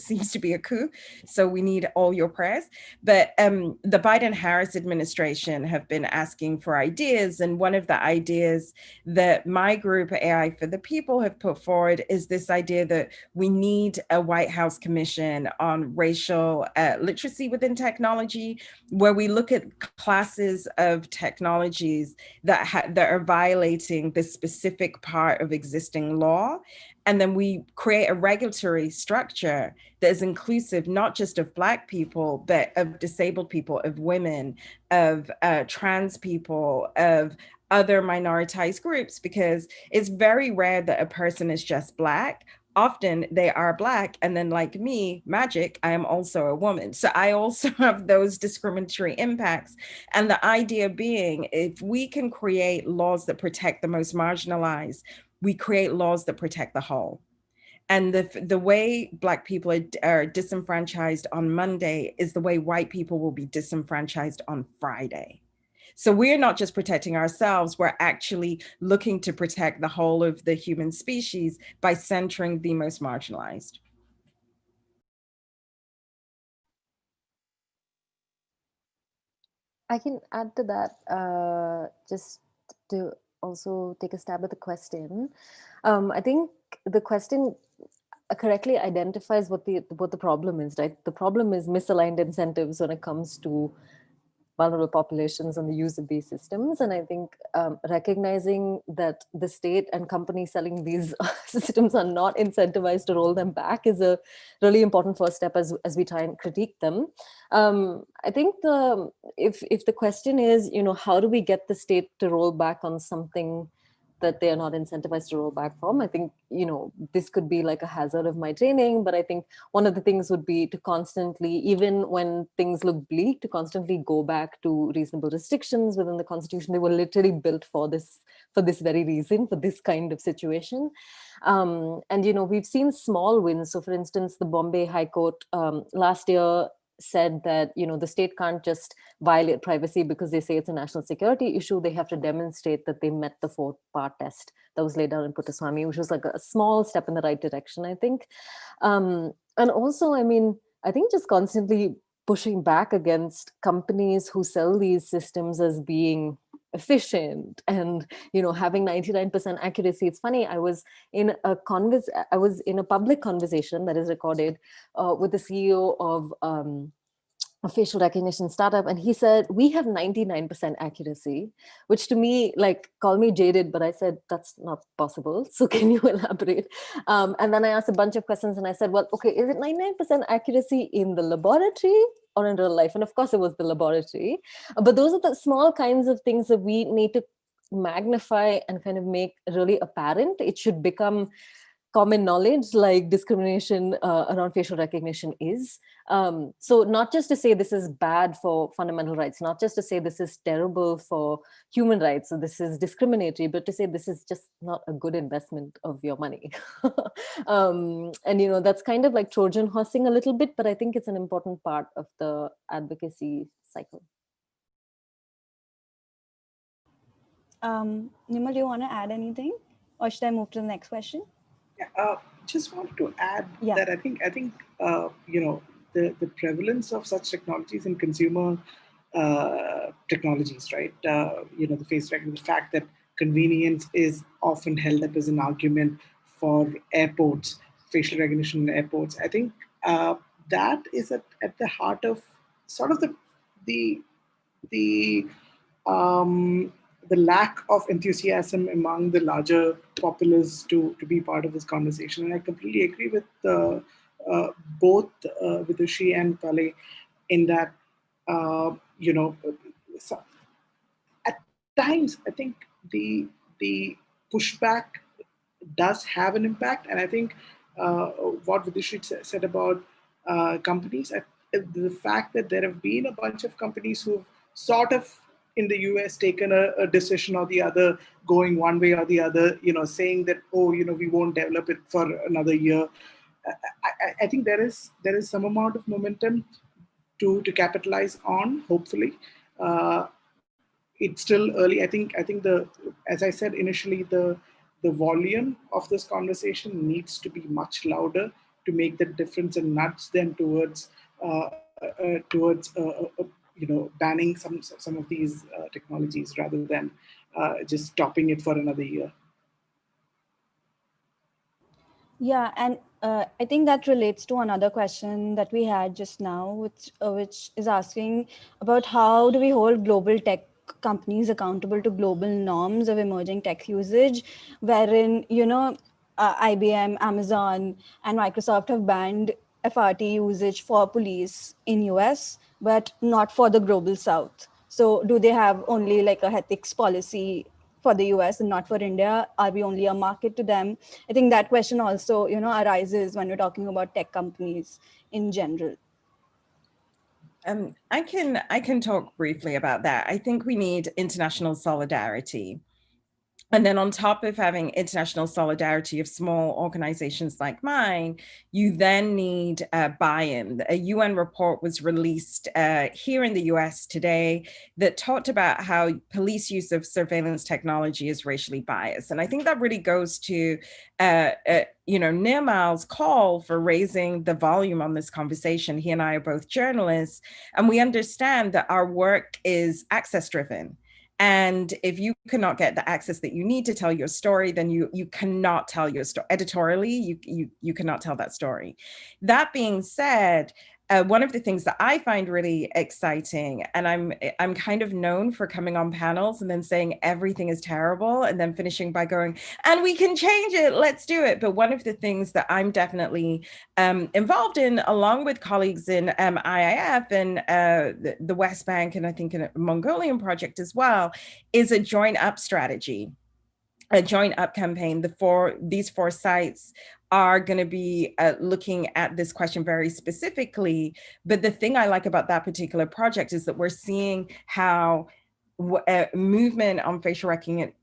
seems to be a coup. So we need all your prayers. But the Biden-Harris administration have been asking for ideas. And one of the ideas that my group, AI for the People, have put forward is this idea that we need a White House commission on racial literacy within technology, where we look at classes of technologies that are violating this specific part of existing law. And then we create a regulatory structure that is inclusive, not just of Black people, but of disabled people, of women, of trans people, of other minoritized groups, because it's very rare that a person is just Black. Often they are Black, and then like me, magic, I am also a woman. So I also have those discriminatory impacts. And the idea being, if we can create laws that protect the most marginalized, we create laws that protect the whole. And the way Black people are disenfranchised on Monday is the way white people will be disenfranchised on Friday. So we're not just protecting ourselves, we're actually looking to protect the whole of the human species by centering the most marginalized. I can add to that, just to also take a stab at the question. I think the question correctly identifies what the problem is, right? The problem is misaligned incentives when it comes to vulnerable populations and the use of these systems. And I think recognizing that the state and companies selling these systems are not incentivized to roll them back is a really important first step as we try and critique them. I think if the question is, how do we get the state to roll back on something that they are not incentivized to roll back from, I think, this could be like a hazard of my training, but I think one of the things would be to constantly, even when things look bleak, to constantly go back to reasonable restrictions within the Constitution. They were literally built for this very reason, for this kind of situation. And, we've seen small wins. So for instance, the Bombay High Court last year said that, the state can't just violate privacy because they say it's a national security issue. They have to demonstrate that they met the 4-part test that was laid out in Puttaswamy, which was like a small step in the right direction, I think. And also, I think just constantly pushing back against companies who sell these systems as being efficient and having 99% accuracy. It's funny, I was in a public conversation that is recorded with the CEO of a facial recognition startup, and he said, we have 99% accuracy, which to me, like, call me jaded, but I said, that's not possible. So can you elaborate? And then I asked a bunch of questions and I said, well, okay, is it 99% accuracy in the laboratory or in real life? And of course it was the laboratory. But those are the small kinds of things that we need to magnify and kind of make really apparent. It should become common knowledge, like discrimination around facial recognition is. So not just to say this is bad for fundamental rights, not just to say this is terrible for human rights, so this is discriminatory, but to say this is just not a good investment of your money. And you know, that's kind of like Trojan horsing a little bit, but I think it's an important part of the advocacy cycle. Nirmal, do you want to add anything, or should I move to the next question? Yeah, just wanted to add Yeah. that I think you know, the prevalence of such technologies in consumer technologies, right? You know, the face recognition, the fact that convenience is often held up as an argument for airports, facial recognition in airports. I think that is at the heart of sort of the the the lack of enthusiasm among the larger populace to be part of this conversation. And I completely agree with both Vidushi and Pale in that, you know, so at times I think the pushback does have an impact. And I think what Vidushi said about companies, the fact that there have been a bunch of companies who've sort of in the US taken a decision or the other, going one way or the other, you know, saying that, oh, you know, we won't develop it for another year. I think there is some amount of momentum to capitalize on, hopefully. It's still early. I think as I said initially, the volume of this conversation needs to be much louder to make the difference and nudge them towards you know, banning some of these technologies rather than just stopping it for another year. Yeah, and I think that relates to another question that we had just now, which is asking about how do we hold global tech companies accountable to global norms of emerging tech usage, wherein, you know, IBM, Amazon, and Microsoft have banned FRT usage for police in US, but not for the global South. So do they have only like a ethics policy for the US and not for India? Are we only a market to them? I think that question also, you know, arises when we're talking about tech companies in general. I can talk briefly about that. I think we need international solidarity. And then on top of having international solidarity of small organizations like mine, you then need buy-in. A UN report was released here in the US today that talked about how police use of surveillance technology is racially biased. And I think that really goes to, you know, Nirmal's call for raising the volume on this conversation. He and I are both journalists, and we understand that our work is access-driven. And if you cannot get the access that you need to tell your story, then you cannot tell your story editorially. You cannot tell that story. That being said, one of the things that I find really exciting, and I'm kind of known for coming on panels and then saying everything is terrible and then finishing by going, and we can change it, let's do it. But one of the things that I'm definitely involved in, along with colleagues in IIF and the West Bank, and I think in a Mongolian project as well, is a joint up strategy. A joint up campaign. These four sites are going to be looking at this question very specifically. But the thing I like about that particular project is that we're seeing how movement on facial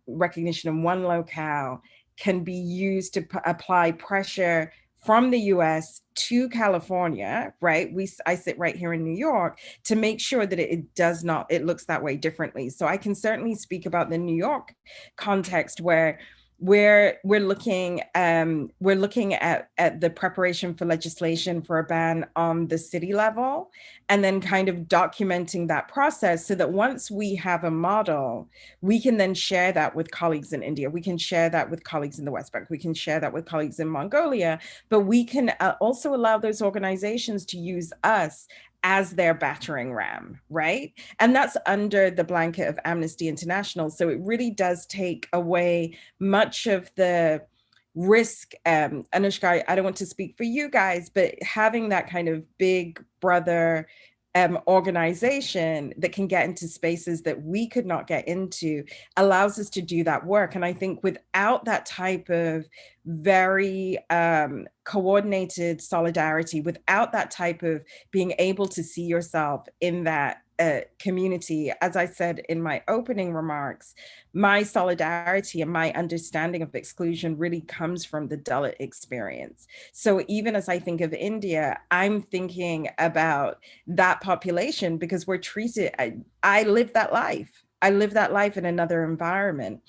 recognition in one locale can be used to apply pressure from the US to California, right? I sit right here in New York to make sure that it looks that way differently. So I can certainly speak about the New York context where we're looking at the preparation for legislation for a ban on the city level, and then kind of documenting that process so that once we have a model, we can then share that with colleagues in India. We can share that with colleagues in the West Bank. We can share that with colleagues in Mongolia, but we can also allow those organizations to use us as their battering ram, right? And that's under the blanket of Amnesty International. So it really does take away much of the risk. Anushka, I don't want to speak for you guys, but having that kind of big brother organization that can get into spaces that we could not get into allows us to do that work. And I think without that type of very coordinated solidarity, without that type of being able to see yourself in that community, as I said in my opening remarks, my solidarity and my understanding of exclusion really comes from the Dalit experience. So even as I think of India, I'm thinking about that population because we're treated, I live that life. I live that life in another environment.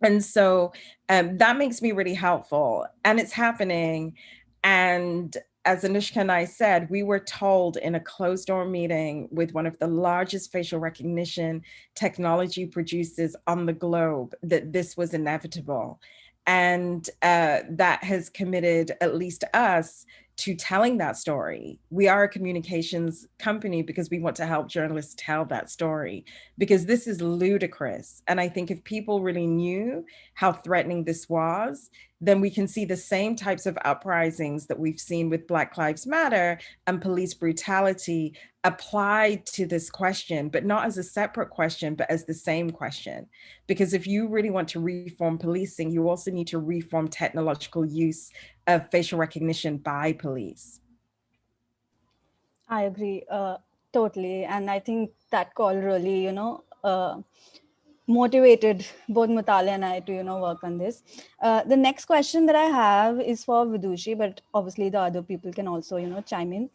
And so that makes me really helpful, and it's happening. And as Anushka and I said, we were told in a closed door meeting with one of the largest facial recognition technology producers on the globe that this was inevitable. And that has committed at least us to telling that story. We are a communications company because we want to help journalists tell that story, because this is ludicrous. And I think if people really knew how threatening this was, then we can see the same types of uprisings that we've seen with Black Lives Matter and police brutality applied to this question, but not as a separate question, but as the same question. Because if you really want to reform policing, you also need to reform technological use of facial recognition by police. I agree totally. And I think that call really, motivated both Mutale and I to, work on this. The next question that I have is for Vidushi, but obviously the other people can also, chime in.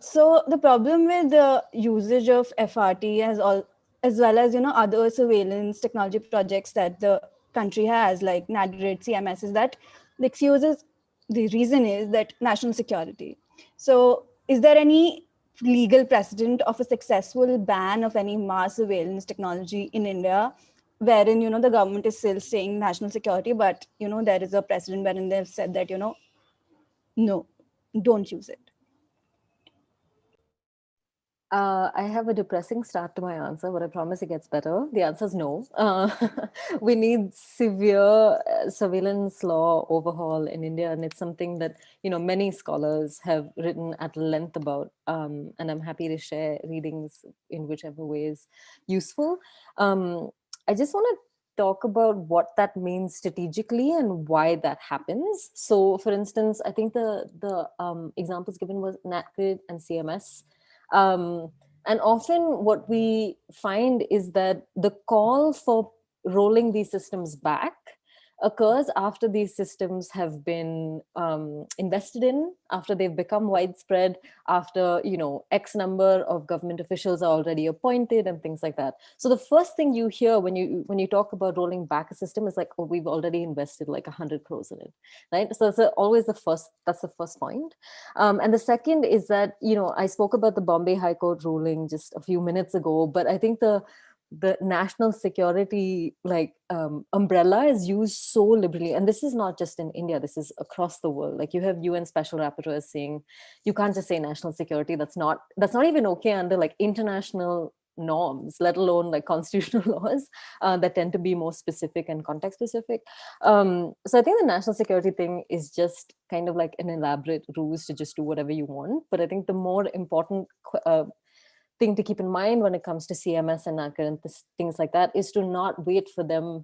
So the problem with the usage of FRT as well as, other surveillance technology projects that the country has, like NADRID, CMS, is that the reason is that national security. So is there any legal precedent of a successful ban of any mass surveillance technology in India, wherein, the government is still saying national security, but, there is a precedent wherein they've said that, no, don't use it? I have a depressing start to my answer, but I promise it gets better. The answer is no. We need severe surveillance law overhaul in India, and it's something that many scholars have written at length about. And I'm happy to share readings in whichever way is useful. I just want to talk about what that means strategically and why that happens. So, for instance, I think the examples given was NatGrid and CMS. And often what we find is that the call for rolling these systems back occurs after these systems have been invested in, after they've become widespread, after X number of government officials are already appointed and things like that. So the first thing you hear when you talk about rolling back a system is like, oh, we've already invested like 100 crores in it, right? So that's always that's the first point. And the second is that I spoke about the Bombay High Court ruling just a few minutes ago, but I think the national security umbrella is used so liberally, and this is not just in India, this is across the world. Like, you have UN special rapporteurs saying you can't just say national security. That's not even okay under like international norms, let alone like constitutional laws that tend to be more specific and context specific. So I think the national security thing is just kind of like an elaborate ruse to just do whatever you want. But I think the more important thing to keep in mind when it comes to CMS and NACA and things like that is to not wait for them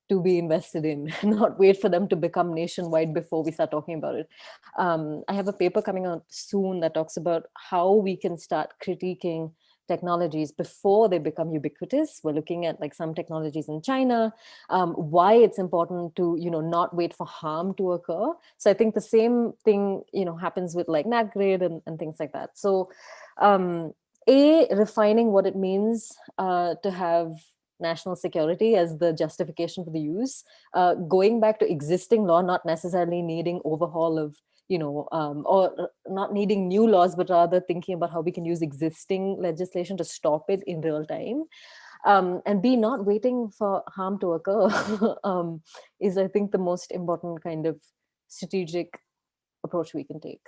to be invested in, not wait for them to become nationwide before we start talking about it. I have a paper coming out soon that talks about how we can start critiquing technologies before they become ubiquitous. We're looking at like some technologies in China, why it's important to not wait for harm to occur. So I think the same thing happens with like NatGrid and things like that. So refining what it means to have national security as the justification for the use, going back to existing law, not necessarily needing overhaul of or not needing new laws, but rather thinking about how we can use existing legislation to stop it in real time, and be not waiting for harm to occur is, I think, the most important kind of strategic approach we can take.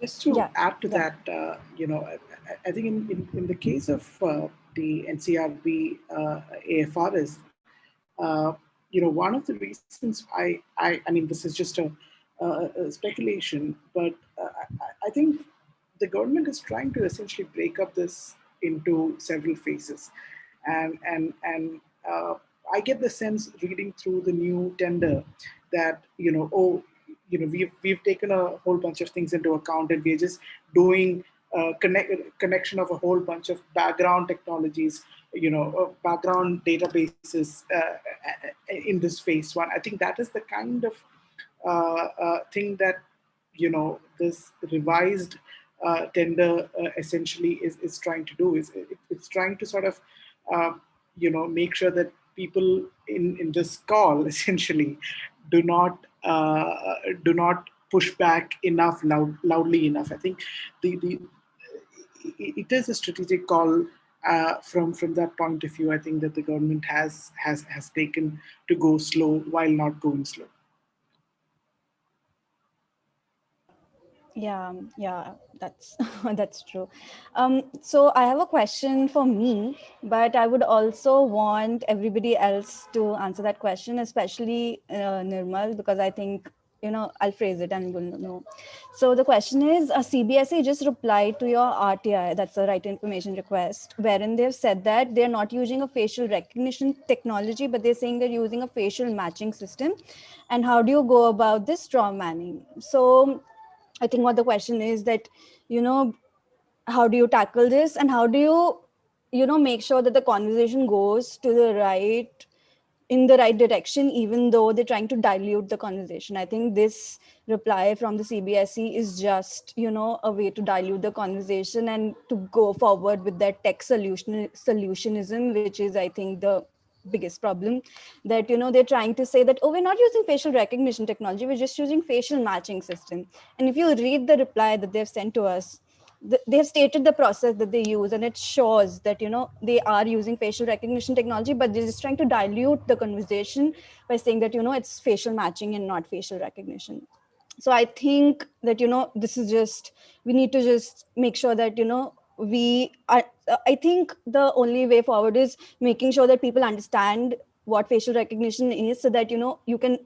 Just to Yeah, add to yeah. that, I think in the case of the NCRB AFRs, one of the reasons I mean, this is just a speculation, but I think the government is trying to essentially break up this into several phases, and I get the sense reading through the new tender that we've taken a whole bunch of things into account, and we're just doing connection of a whole bunch of background technologies, background databases in this phase one. I think that is the kind of thing that this revised tender essentially is trying to do. It's trying to sort of make sure that people in this call essentially do not push back enough loudly enough. I think the it is a strategic call from that point of view. I think that the government has taken to go slow while not going slow. Yeah, that's that's true. So I have a question for me, but I would also want everybody else to answer that question, especially Nirmal, because I think I'll phrase it and we'll know. So the question is, CBSE just replied to your RTI, that's the right to information request, wherein they've said that they're not using a facial recognition technology, but they're saying they're using a facial matching system. And how do you go about this straw manning? So I think what the question is that, how do you tackle this, and how do you, make sure that the conversation goes to in the right direction, even though they're trying to dilute the conversation. I think this reply from the CBSE is just, a way to dilute the conversation and to go forward with that tech solutionism, which is, I think, the biggest problem. That they're trying to say that, oh, we're not using facial recognition technology, we're just using facial matching system. And if you read the reply that they've sent to us, they have stated the process that they use, and it shows that they are using facial recognition technology, but they're just trying to dilute the conversation by saying that it's facial matching and not facial recognition. So I think that this is just, we need to just make sure that we are, I think the only way forward is making sure that people understand what facial recognition is, so that you can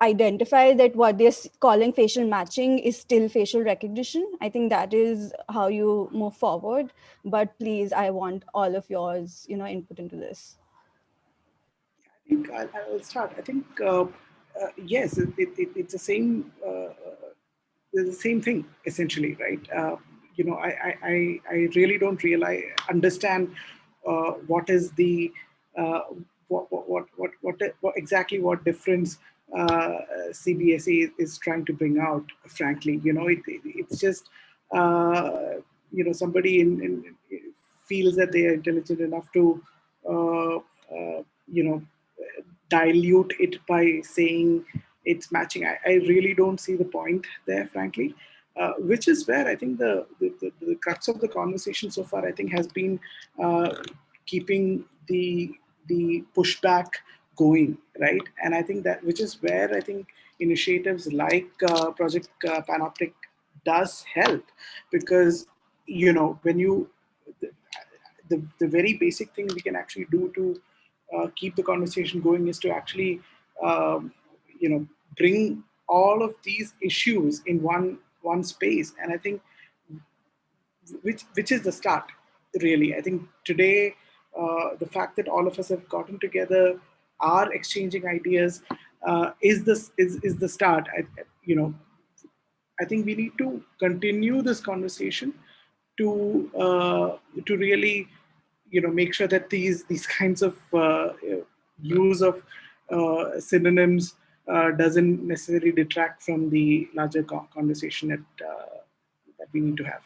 identify that what they're calling facial matching is still facial recognition. I think that is how you move forward. But please, I want all of yours, input into this. I think I'll start. I think yes, it's the same thing essentially, right? I really don't understand what is the what exactly what difference CBSE is trying to bring out. Frankly, it's just somebody feels that they are intelligent enough to dilute it by saying it's matching. I really don't see the point there, frankly. Which is where I think the crux of the conversation so far, I think, has been keeping the pushback going, right? And I think that, which is where I think initiatives like Project Panoptic does help, because when you the very basic thing we can actually do to keep the conversation going is to actually bring all of these issues in one space. And I think which is the start, really. I think today the fact that all of us have gotten together, are exchanging ideas, is the start. I think we need to continue this conversation to really make sure that these kinds of use of synonyms doesn't necessarily detract from the larger conversation that we need to have.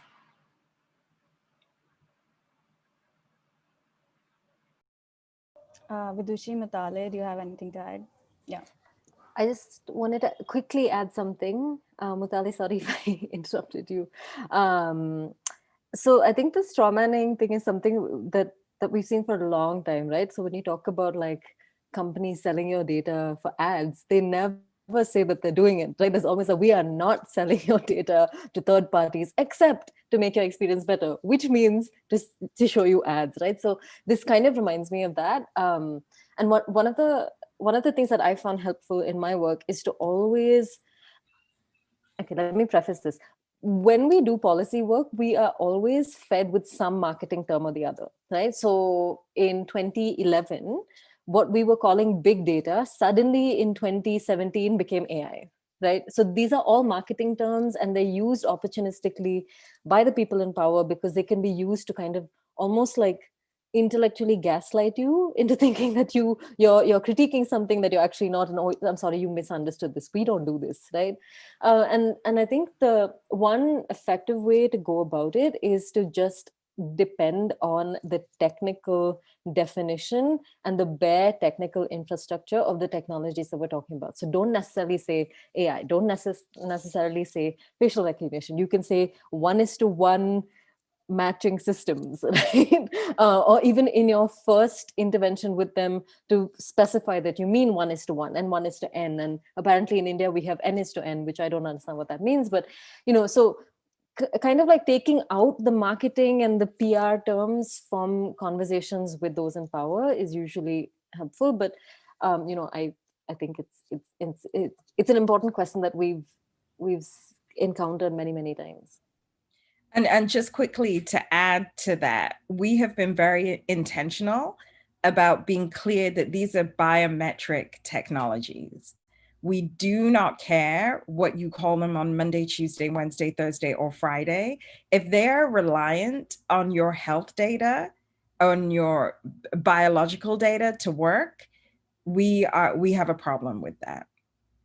Vidushi, Mutale, do you have anything to add? Yeah. I just wanted to quickly add something. Mutale, sorry if I interrupted you. So I think the straw manning thing is something that we've seen for a long time, right? So when you talk about like companies selling your data for ads, they never say that they're doing it, right? There's always we are not selling your data to third parties except to make your experience better, which means to show you ads, right? So this kind of reminds me of that. And one of the things that I found helpful in my work is to always, okay, let me preface this. When we do policy work, we are always fed with some marketing term or the other, right? So in 2011, what we were calling big data suddenly in 2017 became AI, right? So these are all marketing terms, and they're used opportunistically by the people in power because they can be used to kind of almost like intellectually gaslight you into thinking that you're critiquing something that you're actually not. And oh, I'm sorry, you misunderstood this. We don't do this, right? And I think the one effective way to go about it is to just depend on the technical definition and the bare technical infrastructure of the technologies that we're talking about. So don't necessarily say AI, don't necessarily say facial recognition. You can say 1:1 matching systems, right? Or even in your first intervention with them, to specify that you mean 1:1 and 1:n. And apparently in India we have n:n, which I don't understand what that means. But so kind of like taking out the marketing and the PR terms from conversations with those in power is usually helpful. But I think it's an important question that we've encountered many times. And just quickly to add to that, we have been very intentional about being clear that these are biometric technologies. We do not care what you call them on Monday, Tuesday, Wednesday, Thursday, or Friday. If they're reliant on your health data, on your biological data to work, we have a problem with that.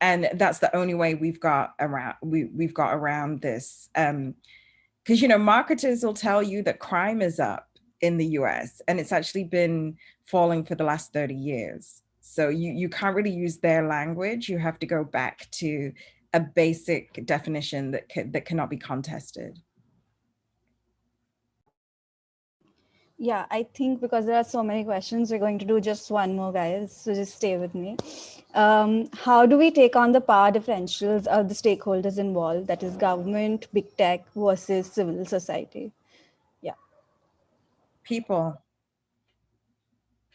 And that's the only way we've got around this. Because, marketers will tell you that crime is up in the US, and it's actually been falling for the last 30 years. So you can't really use their language. You have to go back to a basic definition that cannot be contested. Yeah, I think because there are so many questions, we're going to do just one more, guys. So just stay with me. How do we take on the power differentials of the stakeholders involved, that is government, big tech versus civil society? Yeah. People.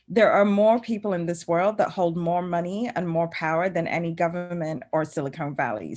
There are more people in this world that hold more money and more power than any government or Silicon Valley.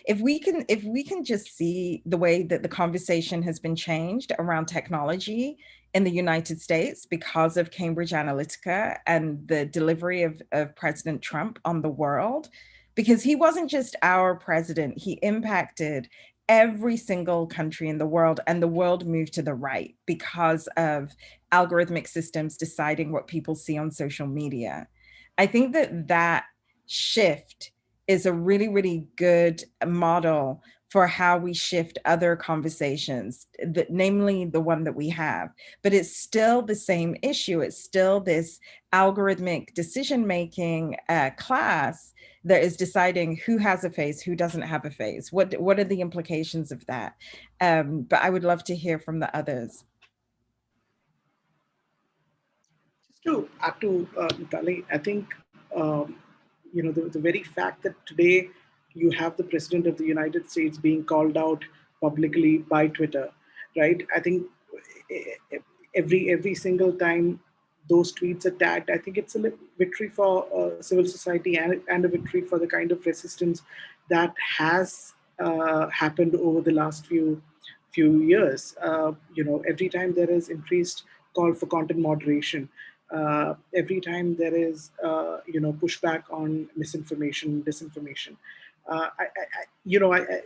If we can just see the way that the conversation has been changed around technology in the United States because of Cambridge Analytica and the delivery of President Trump on the world, because he wasn't just our president, he impacted every single country in the world, and the world moved to the right because of algorithmic systems deciding what people see on social media. I think that shift is a really, really good model for how we shift other conversations, namely the one that we have. But it's still the same issue. It's still this algorithmic decision-making class that is deciding who has a face, who doesn't have a face. What are the implications of that? But I would love to hear from the others. Just to add to Mutale, I think the very fact that today you have the President of the United States being called out publicly by Twitter, right? I think every single time those tweets are tagged, I think it's a victory for civil society and a victory for the kind of resistance that has happened over the last few years. Every time there is increased call for content moderation, every time there is pushback on misinformation, disinformation.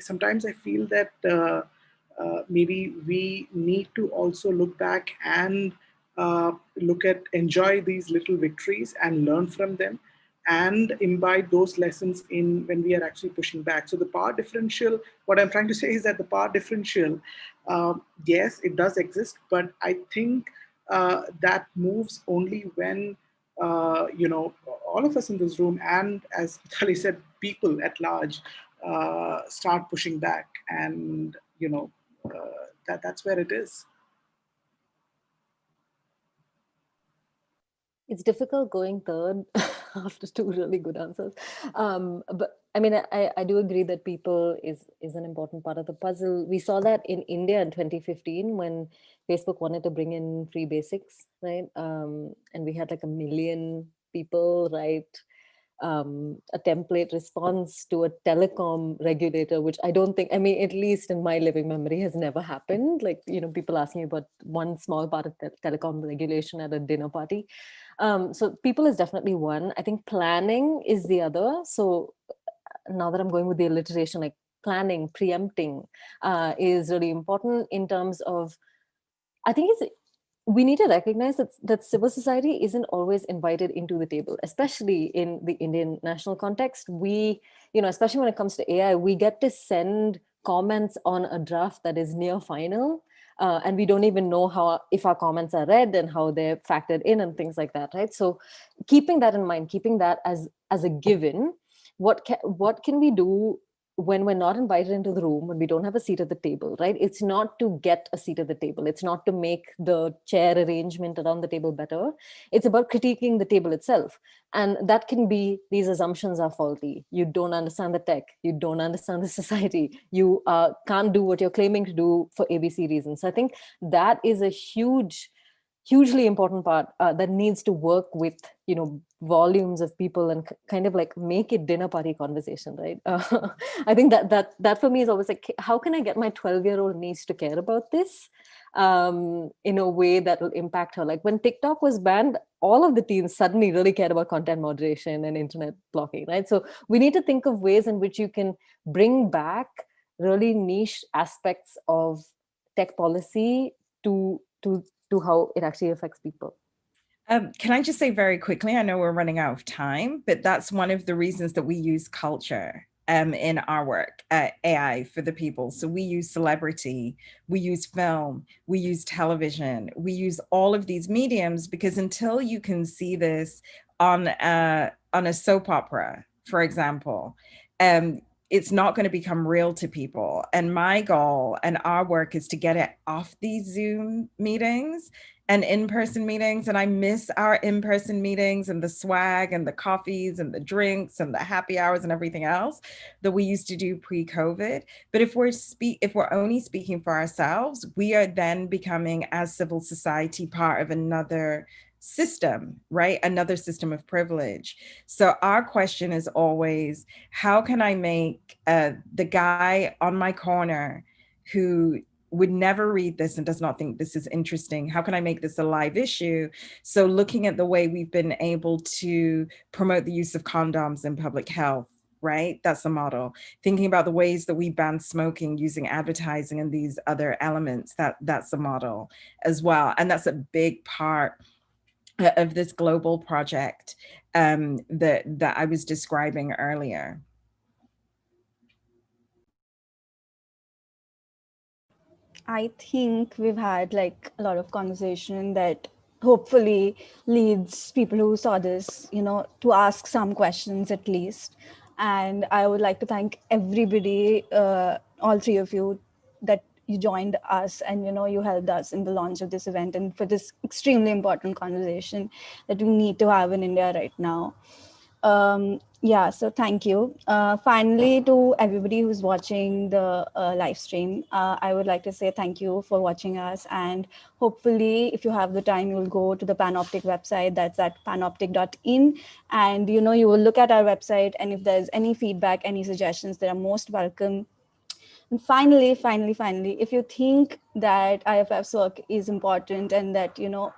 Sometimes I feel that maybe we need to also look back and enjoy these little victories and learn from them and imbibe those lessons in when we are actually pushing back. So the power differential, what I'm trying to say is that the power differential, yes, it does exist, but I think that moves only when all of us in this room, and as Mutale said, people at large start pushing back, and that's where it is. It's difficult going third after two really good answers. But I mean, I do agree that people is an important part of the puzzle. We saw that in India in 2015 when Facebook wanted to bring in free basics, right? And we had like 1 million people write a template response to a telecom regulator, which I don't think, I mean, at least in my living memory, has never happened. Like, you know, people asking about one small part of telecom regulation at a dinner party. So people is definitely one. I think planning is the other. So now that I'm going with the alliteration, like planning, preempting is really important in terms of, I think we need to recognize that civil society isn't always invited into the table, especially in the Indian national context. We, you know, especially when it comes to AI, we get to send comments on a draft that is near final. And we don't even know how, if our comments are read and how they're factored in and things like that, right? So keeping that in mind, keeping that as a given, what can we do when we're not invited into the room, when we don't have a seat at the table, right? It's not to get a seat at the table. It's not to make the chair arrangement around the table better. It's about critiquing the table itself. And that can be, these assumptions are faulty. You don't understand the tech. You don't understand the society. You can't do what you're claiming to do for ABC reasons. So I think that is a hugely important part that needs to work with, you know, volumes of people and kind of like make it dinner party conversation, right? I think that for me is always like, how can I get my 12-year-old niece to care about this in a way that will impact her? Like when TikTok was banned, all of the teens suddenly really cared about content moderation and internet blocking, right? So we need to think of ways in which you can bring back really niche aspects of tech policy to how it actually affects people. Can I just say very quickly, I know we're running out of time, but that's one of the reasons that we use culture in our work at AI for the people. So we use celebrity, we use film, we use television, we use all of these mediums, because until you can see this on a soap opera, for example, it's not going to become real to people. And my goal and our work is to get it off these Zoom meetings and in-person meetings. And I miss our in-person meetings and the swag and the coffees and the drinks and the happy hours and everything else that we used to do pre-COVID. But if we're only speaking for ourselves, we are then becoming, as civil society, part of another system, right? Another system of privilege. So our question is always, how can I make the guy on my corner who would never read this and does not think this is interesting, how can I make this a live issue? So looking at the way we've been able to promote the use of condoms in public health, right? That's the model. Thinking about the ways that we ban smoking using advertising and these other elements, that's the model as well. And that's a big part of this global project that I was describing earlier. I think we've had like a lot of conversation that hopefully leads people who saw this, you know, to ask some questions at least. And I would like to thank everybody, all three of you, that you joined us and, you know, you helped us in the launch of this event and for this extremely important conversation that we need to have in India right now. Yeah, so thank you. Finally, to everybody who's watching the live stream, I would like to say thank you for watching us. And hopefully, if you have the time, you'll go to the Panoptic website. That's at panoptic.in. And, you know, you will look at our website. And if there's any feedback, any suggestions, they are most welcome. And finally, if you think that IFF's work is important and that, you know,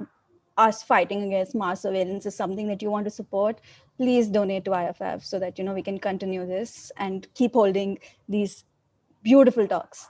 us fighting against mass surveillance is something that you want to support, please donate to IFF so that, you know, we can continue this and keep holding these beautiful talks.